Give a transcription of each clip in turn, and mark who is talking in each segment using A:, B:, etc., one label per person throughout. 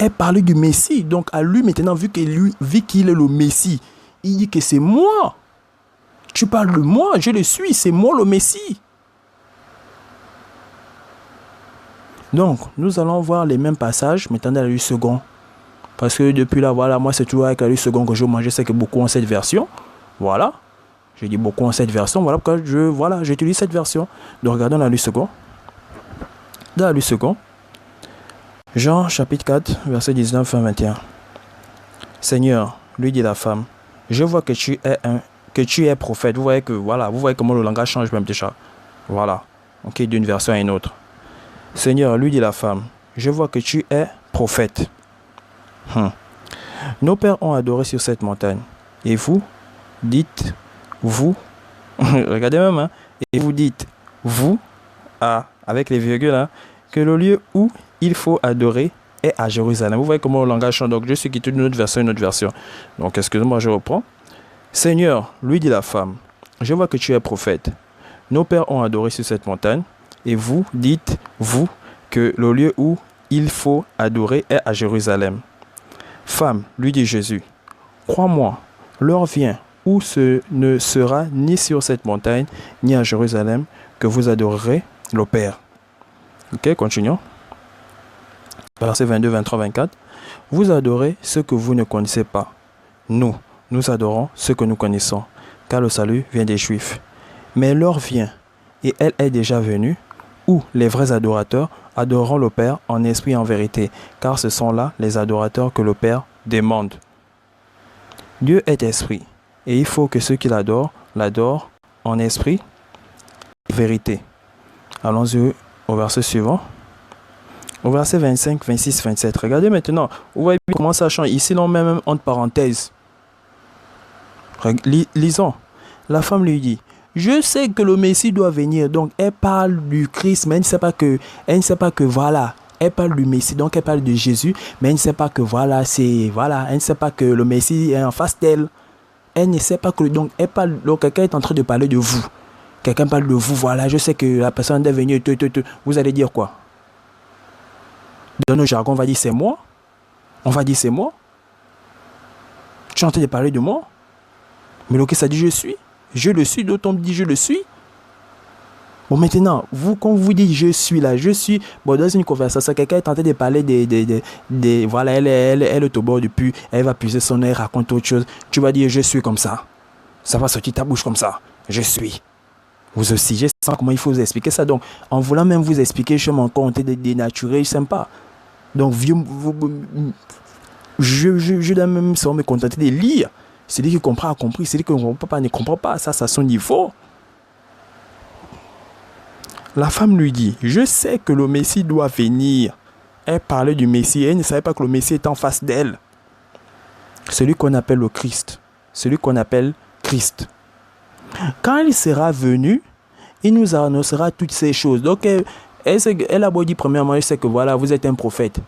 A: Elle parlait du Messie. Donc à lui maintenant, vu qu'il est le Messie, il dit que c'est moi. Tu parles de moi, je le suis, c'est moi le Messie. Donc, nous allons voir les mêmes passages, maintenant dans la Luc second. Parce que depuis là, voilà, moi c'est toujours avec la Luc second que je mange. Je sais que beaucoup ont cette version. Voilà. Je dis beaucoup ont cette version. Voilà pourquoi j'utilise cette version. Donc, regardons la Luc second. Dans la Luc second, Jean chapitre 4, verset 19 à 21. Seigneur, lui dit la femme, je vois que tu es prophète. Vous voyez comment le langage change même déjà. Voilà. Ok, d'une version à une autre. Seigneur, lui dit la femme, je vois que tu es prophète. Nos pères ont adoré sur cette montagne. Et vous, dites, vous, regardez même, hein, et vous dites, vous, avec les virgules, hein, que le lieu où il faut adorer est à Jérusalem. Vous voyez comment le langage change. Donc, je suis quitté d'une autre version, Donc, excusez-moi, je reprends. Seigneur, lui dit la femme, je vois que tu es prophète. Nos pères ont adoré sur cette montagne. Et vous dites, vous, que le lieu où il faut adorer est à Jérusalem. Femme, lui dit Jésus, crois-moi, l'heure vient où ce ne sera ni sur cette montagne, ni à Jérusalem, que vous adorerez le Père. Ok, continuons. Versets 22, 23, 24. Vous adorez ce que vous ne connaissez pas. Nous adorons ce que nous connaissons, car le salut vient des Juifs. Mais l'heure vient, et elle est déjà venue, où les vrais adorateurs adoreront le Père en esprit et en vérité, car ce sont là les adorateurs que le Père demande. Dieu est esprit, et il faut que ceux qui l'adorent en esprit et vérité. Allons-y au verset suivant. Au verset 25, 26, 27. Regardez maintenant, vous voyez comment ça change. Ici, l'on met même entre parenthèses. Lisons. La femme lui dit, je sais que le Messie doit venir. Donc, elle parle du Christ, mais elle ne sait pas que voilà. Elle parle du Messie, donc elle parle de Jésus, mais elle ne sait pas que elle ne sait pas que le Messie est en face d'elle. Elle ne sait pas que, donc quelqu'un est en train de parler de vous. Quelqu'un parle de vous, voilà, je sais que la personne est venue, vous allez dire quoi? Dans nos jargons, on va dire c'est moi. On va dire c'est moi. Tu es en train de parler de moi. Mais le Christ a dit je suis. Je le suis, d'autres on me dit je le suis. Bon, maintenant, vous, quand vous dites je suis là, je suis. Bon, dans une conversation, quelqu'un est en train de parler voilà, elle est au bord du puits, elle va puiser son air, raconte autre chose. Tu vas dire je suis comme ça. Ça va sortir ta bouche comme ça. Je suis. Vous aussi, je sais comment il faut vous expliquer ça. Donc, en voulant même vous expliquer, je m'en compte de dénaturer, je n'aime pas. Donc, je dois même me contenter de lire. Celui qui comprend a compris, celui qui ne comprend pas ne comprend pas. Ça, c'est à son niveau. La femme lui dit, je sais que le Messie doit venir. Elle parlait du Messie, elle ne savait pas que le Messie était en face d'elle. Celui qu'on appelle le Christ. Celui qu'on appelle Christ. Quand il sera venu, il nous annoncera toutes ces choses. Donc, elle a beau dire premièrement, elle sait que voilà, vous êtes un prophète.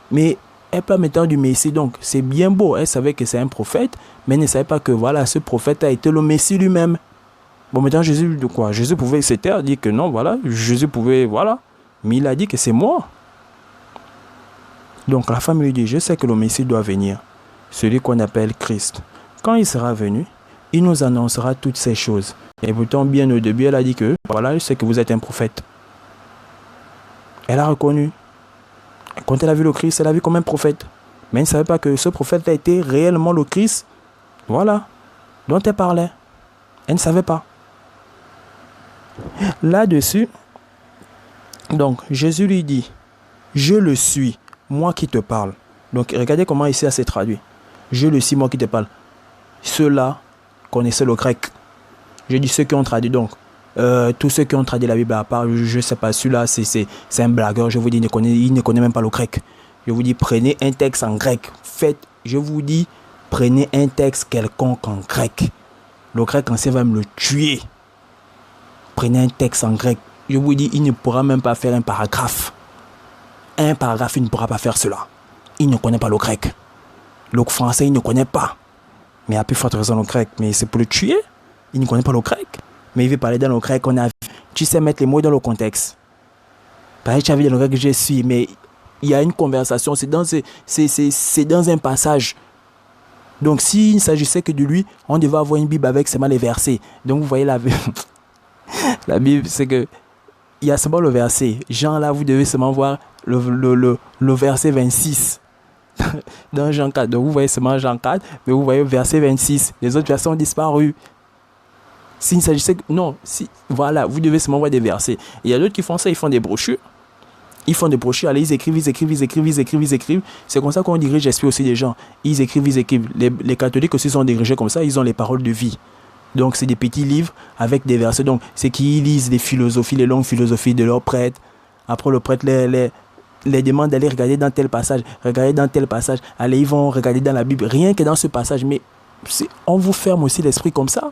A: Mais elle parle maintenant du Messie, donc c'est bien beau. Elle savait que c'est un prophète, mais elle ne savait pas que voilà, ce prophète a été le Messie lui-même. Bon, maintenant, Jésus, de quoi? Jésus pouvait se taire, dire que non, voilà, Jésus pouvait, voilà. Mais il a dit que c'est moi. Donc, la femme lui dit, je sais que le Messie doit venir, celui qu'on appelle Christ. Quand il sera venu, il nous annoncera toutes ces choses. Et pourtant, bien au début, elle a dit que, voilà, je sais que vous êtes un prophète. Elle a reconnu. Quand elle a vu le Christ, elle a vu comme un prophète. Mais elle ne savait pas que ce prophète a été réellement le Christ. Voilà. Dont elle parlait. Elle ne savait pas. Là-dessus, donc, Jésus lui dit, je le suis, moi qui te parle. Donc, regardez comment ici, ça s'est traduit. Je le suis, moi qui te parle. Ceux-là connaissaient le grec. Je dis ceux qui ont traduit donc. Tous ceux qui ont traduit la Bible à part, je ne sais pas, celui-là, c'est un blagueur. Je vous dis, il ne connaît même pas le grec. Je vous dis, prenez un texte en grec. Je vous dis, prenez un texte quelconque en grec. Le grec ancien va me le tuer. Prenez un texte en grec. Je vous dis, il ne pourra même pas faire un paragraphe. Un paragraphe, il ne pourra pas faire cela. Il ne connaît pas le grec. Le français, il ne connaît pas. Mais à plus forte raison le grec. Mais c'est pour le tuer. Il ne connaît pas le grec. Mais il veut parler dans le grec. Tu sais mettre les mots dans le contexte. Par exemple, tu as vu dans le grec que je suis. Mais il y a une conversation, c'est dans un passage. Donc, s'il ne s'agissait que de lui, on devait avoir une Bible avec seulement les versets. Donc, vous voyez la Bible, c'est que il y a seulement le verset. Jean, là, vous devez seulement voir le verset 26. Dans Jean 4. Donc, vous voyez seulement Jean 4, mais vous voyez le verset 26. Les autres versets ont disparu. S'il s'agissait... Non, voilà, vous devez seulement voir des versets. Il y a d'autres qui font ça, ils font des brochures. Allez, ils écrivent. C'est comme ça qu'on dirige l'esprit aussi des gens. Ils écrivent. Les catholiques aussi sont dirigés comme ça, ils ont les paroles de vie. Donc, c'est des petits livres avec des versets. Donc, c'est qu'ils lisent les philosophies, les longues philosophies de leurs prêtres. Après, le prêtre les demande d'aller regarder dans tel passage. Allez, ils vont regarder dans la Bible. Rien que dans ce passage. Mais on vous ferme aussi l'esprit comme ça.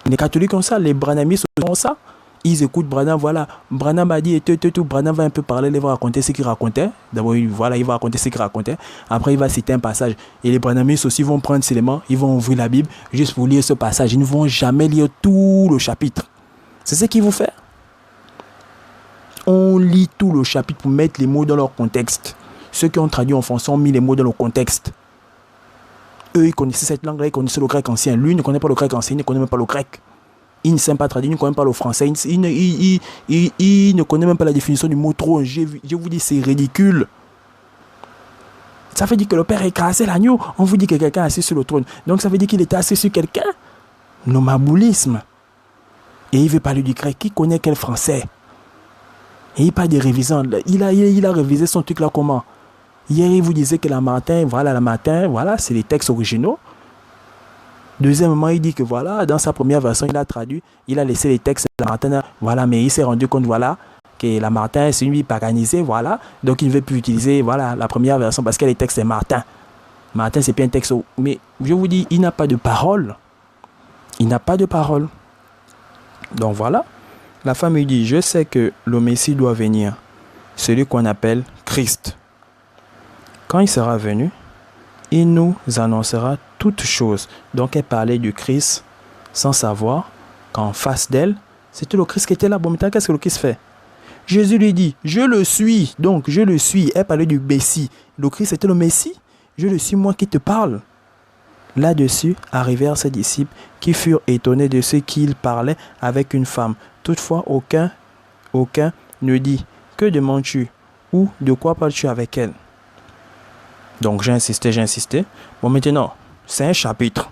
A: Les catholiques comme ça, les branhamistes font ça. Ils écoutent Branham, voilà. Branham a dit, et tout. Branham va un peu parler, il va raconter ce qu'il racontait. D'abord, voilà, il va raconter ce qu'il racontait. Après, il va citer un passage. Et les branhamistes aussi vont prendre ces éléments, ils vont ouvrir la Bible juste pour lire ce passage. Ils ne vont jamais lire tout le chapitre. C'est ce qu'ils vont faire. On lit tout le chapitre pour mettre les mots dans leur contexte. Ceux qui ont traduit en français ont mis les mots dans le contexte. Eux, ils connaissaient cette langue-là, ils connaissaient le grec ancien. Lui, il ne connaît pas le grec ancien, il ne connaît même pas le grec. Il ne sait pas traduire, il ne connaît pas le français. Il ne connaît même pas la définition du mot trône. Je vous dis, c'est ridicule. Ça veut dire que le Père a écrasé l'agneau. On vous dit que quelqu'un est assis sur le trône. Donc ça veut dire qu'il était assis sur quelqu'un. Nomaboulisme. Et il veut parler du grec. Qui connaît quel français? Et il parle des révisants. Il a révisé son truc là comment? Hier, il vous disait que la matin, voilà, c'est les textes originaux. Deuxièmement, il dit que voilà, dans sa première version, il a traduit, il a laissé les textes de la Martin, voilà, mais il s'est rendu compte, voilà, que la Martin, c'est une Bible paganisée, voilà, donc il ne veut plus utiliser, voilà, la première version parce que les textes, c'est Martin. Martin, c'est pas un texte, mais je vous dis, il n'a pas de parole. Donc voilà, la femme lui dit, je sais que le Messie doit venir, celui qu'on appelle Christ. Quand il sera venu, il nous annoncera toutes choses. Donc elle parlait du Christ sans savoir qu'en face d'elle, c'était le Christ qui était là. Bon, maintenant, qu'est-ce que le Christ fait? Jésus lui dit, je le suis. Donc, je le suis. Elle parlait du Messie. Le Christ était le Messie. Je le suis, moi qui te parle. Là-dessus, arrivèrent ses disciples qui furent étonnés de ce qu'il parlait avec une femme. Toutefois, aucun ne dit, que demandes-tu? Ou de quoi parles-tu avec elle? Donc, j'ai insisté. Bon, maintenant, c'est un chapitre.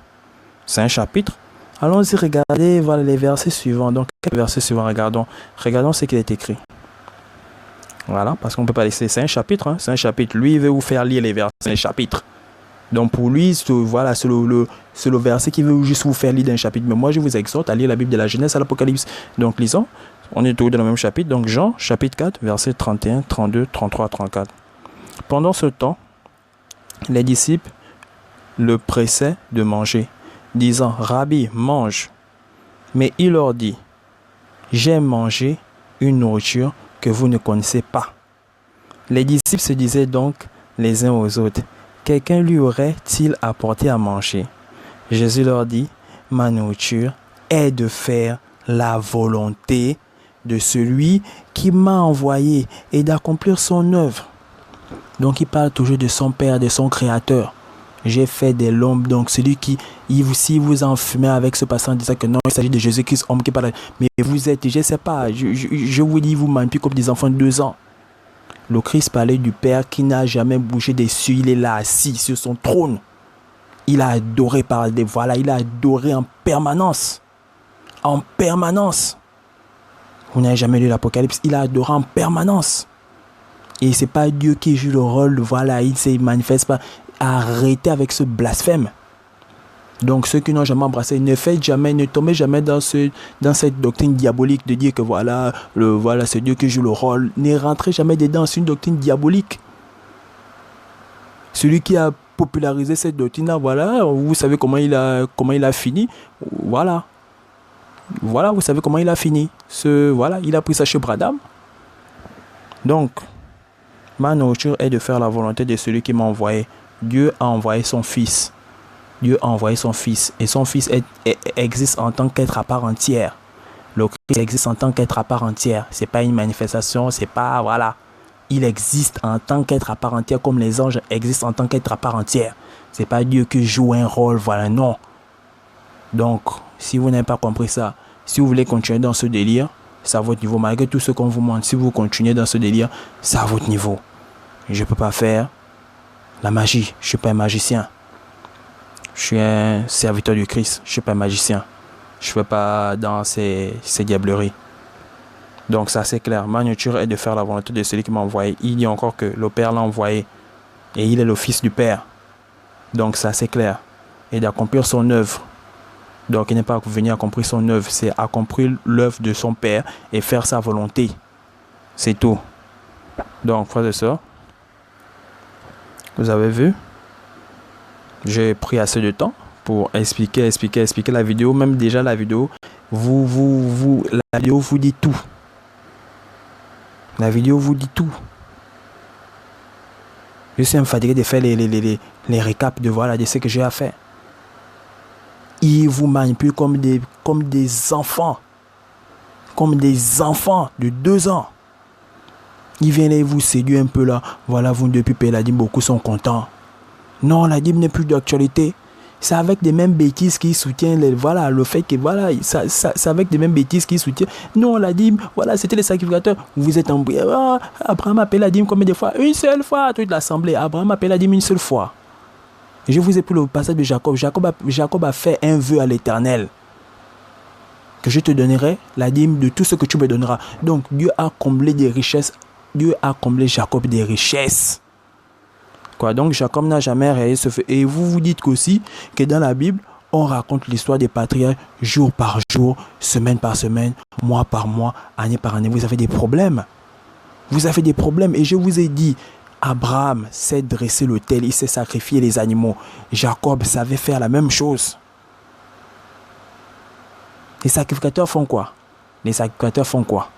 A: Allons-y regarder, voilà les versets suivants. Donc, quel verset suivant? Regardons ce qu'il est écrit. Voilà, parce qu'on ne peut pas laisser. C'est un chapitre, hein, c'est un chapitre. Lui, il veut vous faire lire les versets, les chapitres. Donc, pour lui, voilà, c'est le verset qui veut juste vous faire lire d'un chapitre. Mais moi, je vous exhorte à lire la Bible de la Genèse à l'Apocalypse. Donc, lisons. On est tous dans le même chapitre. Donc, Jean, chapitre 4, versets 31, 32, 33, 34. Pendant ce temps, les disciples le pressaient de manger, disant, Rabbi, mange. Mais il leur dit, j'ai mangé une nourriture que vous ne connaissez pas. Les disciples se disaient donc les uns aux autres, quelqu'un lui aurait-il apporté à manger? Jésus leur dit, ma nourriture est de faire la volonté de celui qui m'a envoyé et d'accomplir son œuvre. Donc il parle toujours de son Père, de son Créateur. J'ai fait des l'homme. Donc celui qui, si vous enfumez avec ce passage en disant que non, il s'agit de Jésus-Christ, homme qui parle. Mais vous êtes, je ne sais pas, je vous dis, vous manipulez comme des enfants de 2 ans. Le Christ parlait du Père qui n'a jamais bougé des cieux. Il est là assis sur son trône. Il a adoré par des voilà, il a adoré en permanence. En permanence. Vous n'avez jamais lu l'Apocalypse, il a adoré en permanence. Et c'est pas Dieu qui joue le rôle, voilà, il ne se manifeste pas. Arrêtez avec ce blasphème. Donc ceux qui n'ont jamais embrassé, ne tombez jamais dans cette doctrine diabolique de dire que voilà, c'est Dieu qui joue le rôle. Ne rentrez jamais dedans, c'est une doctrine diabolique. Celui qui a popularisé cette doctrine-là, voilà, vous savez comment il a fini. Voilà, vous savez comment il a fini. Il a pris ça chez Branham. Donc, ma nourriture est de faire la volonté de celui qui m'a envoyé. Dieu a envoyé son Fils. Dieu a envoyé son Fils. Et son Fils existe en tant qu'être à part entière. Le Christ existe en tant qu'être à part entière. Ce n'est pas une manifestation, c'est pas, voilà. Il existe en tant qu'être à part entière, comme les anges existent en tant qu'être à part entière. Ce n'est pas Dieu qui joue un rôle, voilà, non. Donc, si vous n'avez pas compris ça, si vous voulez continuer dans ce délire, c'est à votre niveau. Malgré tout ce qu'on vous montre, si vous continuez dans ce délire, c'est à votre niveau. Je ne peux pas faire la magie. Je ne suis pas un magicien. Je suis un serviteur du Christ. Je ne suis pas un magicien. Je ne fais pas dans ces diableries. Donc ça c'est clair. Ma nature est de faire la volonté de celui qui m'a envoyé. Il dit encore que le Père l'a envoyé. Et il est le Fils du Père. Donc ça c'est clair. Et d'accomplir son œuvre. Donc il n'est pas venu accomplir son œuvre. C'est accomplir l'œuvre de son Père et faire sa volonté. C'est tout. Donc frères et sœurs, vous avez vu, j'ai pris assez de temps pour expliquer la vidéo. Même déjà la vidéo, la vidéo vous dit tout. La vidéo vous dit tout. Je suis fatigué de faire les récaps de voilà de ce que j'ai à faire. Ils vous manipulent comme des enfants. Comme des enfants de 2 ans. Ils viennent et vous séduisent un peu là. Voilà, vous depuis payer la dîme, beaucoup sont contents. Non, la dîme n'est plus d'actualité. C'est avec des mêmes bêtises qui soutiennent le fait que voilà, c'est avec des mêmes bêtises qui soutiennent. Non, la dîme, voilà, c'était les sacrificateurs. Vous êtes embrouillés. Ah, Abraham a payé la dîme combien de fois? Une seule fois, toute l'assemblée. Abraham a payé la dîme une seule fois. Je vous ai pris le passage de Jacob. Jacob a fait un vœu à l'Éternel. Que je te donnerai la dîme de tout ce que tu me donneras. Donc Dieu a comblé des richesses. Dieu a comblé Jacob des richesses. Quoi, donc Jacob n'a jamais réalisé ce fait. Et vous vous dites qu'aussi que dans la Bible, on raconte l'histoire des patriarches jour par jour, semaine par semaine, mois par mois, année par année. Vous avez des problèmes. Vous avez des problèmes. Et je vous ai dit, Abraham sait dresser l'autel, il sait sacrifier les animaux. Jacob savait faire la même chose. Les sacrificateurs font quoi? Les sacrificateurs font quoi?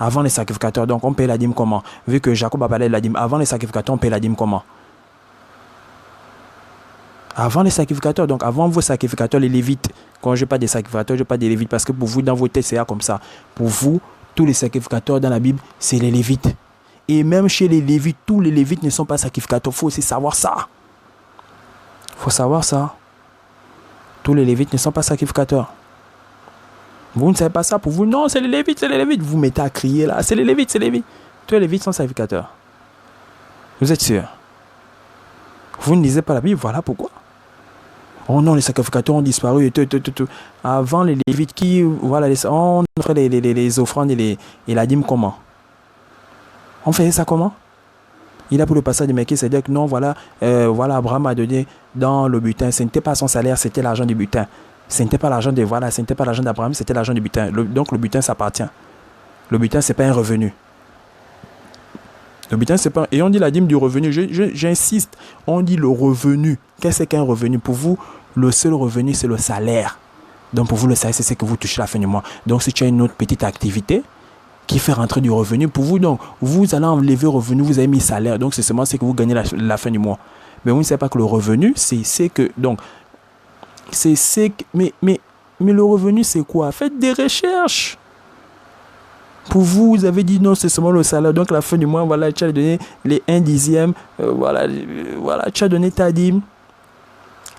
A: Avant les sacrificateurs, donc on paye la dîme comment? Vu que Jacob a parlé de la dîme, avant les sacrificateurs, on paye la dîme comment? Avant les sacrificateurs, donc avant vos sacrificateurs, les lévites. Quand je parle des sacrificateurs, je parle des lévites parce que pour vous, dans vos têtes, c'est comme ça. Pour vous, tous les sacrificateurs dans la Bible, c'est les lévites. Et même chez les lévites, tous les lévites ne sont pas sacrificateurs. Il faut aussi savoir ça. Il faut savoir ça. Tous les lévites ne sont pas sacrificateurs. Vous ne savez pas ça pour vous? Non, c'est les lévites, c'est les lévites. Vous mettez à crier là, c'est les lévites, c'est les lévites. Tous les lévites sont sacrificateurs. Vous êtes sûr? Vous ne lisez pas la Bible, voilà pourquoi. Oh non, les sacrificateurs ont disparu. Avant les lévites, voilà, on offrait les offrandes et la dîme comment? On faisait ça comment? Il a pour le passage de Melchi, c'est-à-dire que non, voilà, Abraham a donné dans le butin. Ce n'était pas son salaire, c'était l'argent du butin. Ce n'était pas l'argent ce n'était pas l'argent d'Abraham, c'était l'argent du butin. Donc le butin s'appartient. Le butin, c'est pas un revenu. Le butin, c'est pas. Et on dit la dîme du revenu. J'insiste. On dit le revenu. Qu'est-ce qu'un revenu? Pour vous, le seul revenu, c'est le salaire. Donc pour vous, le salaire, c'est ce que vous touchez à la fin du mois. Donc si tu as une autre petite activité qui fait rentrer du revenu, pour vous, donc, vous allez enlever revenu, vous avez mis salaire. Donc c'est seulement ce que vous gagnez la fin du mois. Mais vous ne savez pas que le revenu, c'est que. Donc, mais le revenu, c'est quoi? Faites des recherches. Pour vous, vous avez dit non, c'est seulement le salaire. Donc, à la fin du mois, voilà, tu as donné les 1/10. Voilà, tu as donné ta dîme.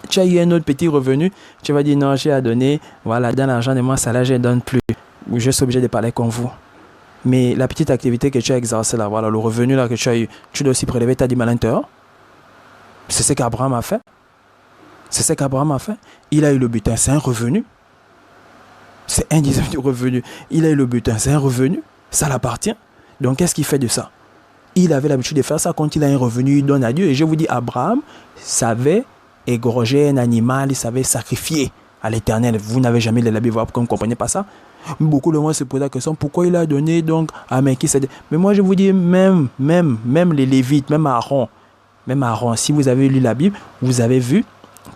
A: Tu as eu un autre petit revenu. Tu vas dire non, j'ai à donner. Voilà, dans l'argent de mon salaire, je ne donne plus. Je suis obligé de parler comme vous. Mais la petite activité que tu as exercée là, voilà, le revenu là que tu as eu, tu dois aussi prélever ta dîme à l'intérieur. C'est ce qu'Abraham a fait. C'est ce qu'Abraham a fait. Il a eu le butin, c'est un revenu. C'est 1/10 du revenu. Il a eu le butin, c'est un revenu. Ça l'appartient. Donc, qu'est-ce qu'il fait de ça? Il avait l'habitude de faire ça. Quand il a un revenu, il donne à Dieu. Et je vous dis, Abraham savait égorger un animal, il savait sacrifier à l'Éternel. Vous n'avez jamais lu la Bible, pourquoi vous ne comprenez pas ça? Beaucoup de moi se posent la question, pourquoi il a donné donc à Melchi? Mais moi, je vous dis, même les Lévites, même Aaron, si vous avez lu la Bible, vous avez vu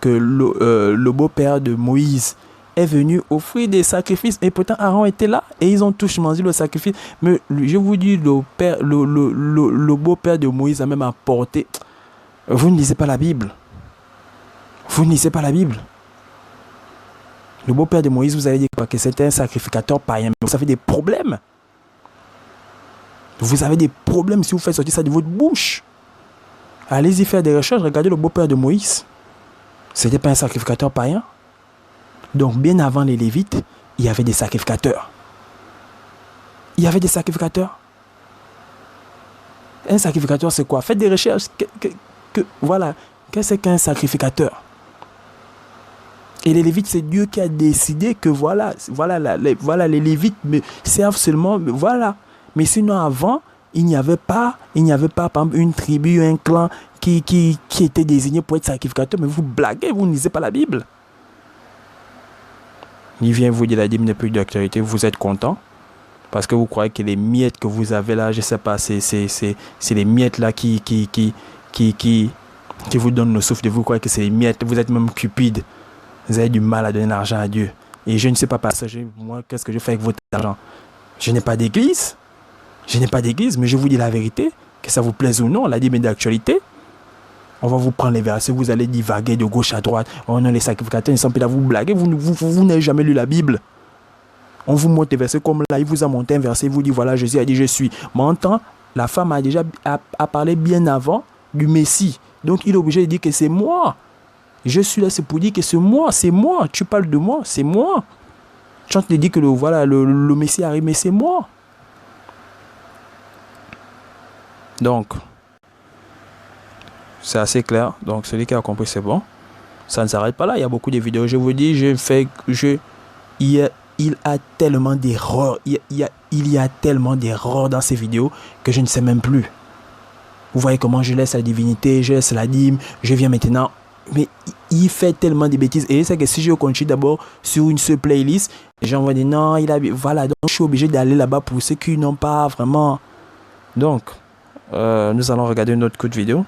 A: que le beau-père de Moïse est venu offrir des sacrifices et pourtant Aaron était là et ils ont tous mangé le sacrifice. Mais je vous dis, le beau-père de Moïse a même apporté. Vous ne lisez pas la Bible. Vous ne lisez pas la Bible. Le beau-père de Moïse, vous allez dire que c'était un sacrificateur païen. Mais ça fait des problèmes. Vous avez des problèmes si vous faites sortir ça de votre bouche. Allez-y faire des recherches. Regardez le beau-père de Moïse. C'était pas un sacrificateur païen. Donc, bien avant les Lévites, il y avait des sacrificateurs. Il y avait des sacrificateurs. Un sacrificateur, c'est quoi? Faites des recherches. Voilà. Qu'est-ce qu'un sacrificateur? Et les Lévites, c'est Dieu qui a décidé que voilà, les Lévites servent seulement, voilà. Mais sinon, avant, il n'y avait pas, par exemple, une tribu, un clan qui était désigné pour être sacrificateur. Mais vous blaguez, vous ne lisez pas la Bible. Il vient vous dire la dîme n'est plus d'actualité, vous êtes content parce que vous croyez que les miettes que vous avez là, je sais pas, c'est les miettes là qui vous donnent le souffle de vous croyez que c'est les miettes, vous êtes même cupide. Vous avez du mal à donner l'argent à Dieu. Et je ne sais pas passager, moi, qu'est-ce que je fais avec votre argent? Je n'ai pas d'église. Mais je vous dis la vérité, que ça vous plaise ou non, la dîme est d'actualité. On va vous prendre les versets, vous allez divaguer de gauche à droite. Oh non, les sacrificateurs, ils sont plus là, vous blaguez, vous n'avez jamais lu la Bible. On vous montre des versets comme là, il vous a monté un verset, il vous dit, voilà, Jésus a dit, je suis. Mais en temps, la femme a déjà parlé bien avant du Messie. Donc, il est obligé de dire que c'est moi. Je suis là, c'est pour dire que c'est moi. Tu parles de moi, c'est moi. Quand tu te dis que le Messie arrive, mais c'est moi. Donc, c'est assez clair. Donc, celui qui a compris, c'est bon. Ça ne s'arrête pas là. Il y a beaucoup de vidéos. Je vous dis, il y a tellement d'erreurs. Il y a tellement d'erreurs dans ces vidéos que je ne sais même plus. Vous voyez comment je laisse la divinité, je laisse la dîme, je viens maintenant. Mais il fait tellement de bêtises. Et c'est que si je continue d'abord sur une seule playlist, les gens vont dire non, voilà. Donc, je suis obligé d'aller là-bas pour ceux qui n'ont pas vraiment. Donc, nous allons regarder une autre coup de vidéo.